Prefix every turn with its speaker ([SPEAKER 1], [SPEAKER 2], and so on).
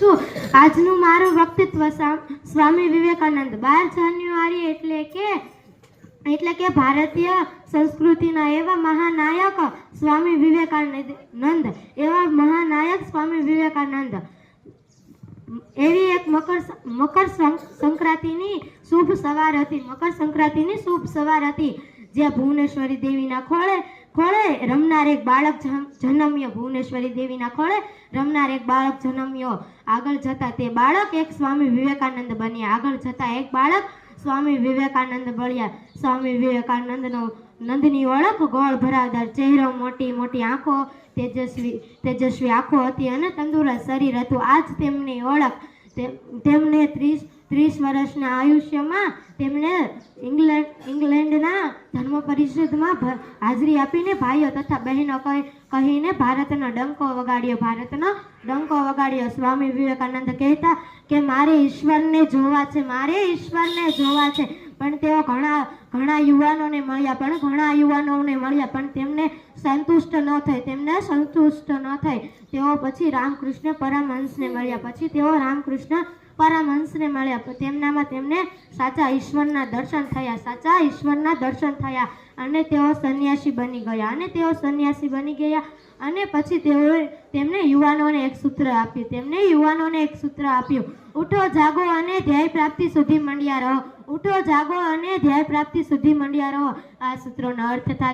[SPEAKER 1] આજનું મારું વ્યક્તિત્વ સ્વામી વિવેકાનંદ 12 જાન્યુઆરી એટલે કે ભારતીય સંસ્કૃતિના એવા મહાનાયક સ્વામી વિવેકાનંદ એવી એક મકર સંક્રાંતિની શુભ સવાર હતી જ્યાં ભુવનેશ્વરી દેવીના ખોળે રમનાર એક બાળક જન્મ્યો. આગળ જતા તે બાળક એક સ્વામી વિવેકાનંદ બન્યા. સ્વામી વિવેકાનંદનો નંદની ઓળખ ગોળ ભરાવદાર ચહેરો, મોટી મોટી આંખો, તેજસ્વી આંખો હતી અને તંદુરસ્ત શરીર હતું. આજ તેમની ઓળખ. તેમને 30 વર્ષના આયુષ્યમાં તેમણે ઇંગ્લેન્ડના ધર્મ પરિષદમાં હાજરી આપીને ભાઈઓ તથા બહેનો કહીને ભારતનો ડંકો વગાડ્યો. સ્વામી વિવેકાનંદ કહેતા કે મારે ઈશ્વરને જોવા છે, પણ તેઓ ઘણા યુવાનોને મળ્યા પણ તેમને સંતુષ્ટ ન થઈ. તેઓ પછી રામકૃષ્ણ પરમહંસને મળ્યા. તેમનામાં તેમને સાચા ઈશ્વરના દર્શન થયા અને તેઓ સંન્યાસી બની ગયા. અને પછી તેમને યુવાનોને એક સૂત્ર આપ્યું, ઉઠો જાગો અને ધ્યેય પ્રાપ્તિ સુધી મંડ્યા રહો. આ સૂત્રોનો અર્થ થાય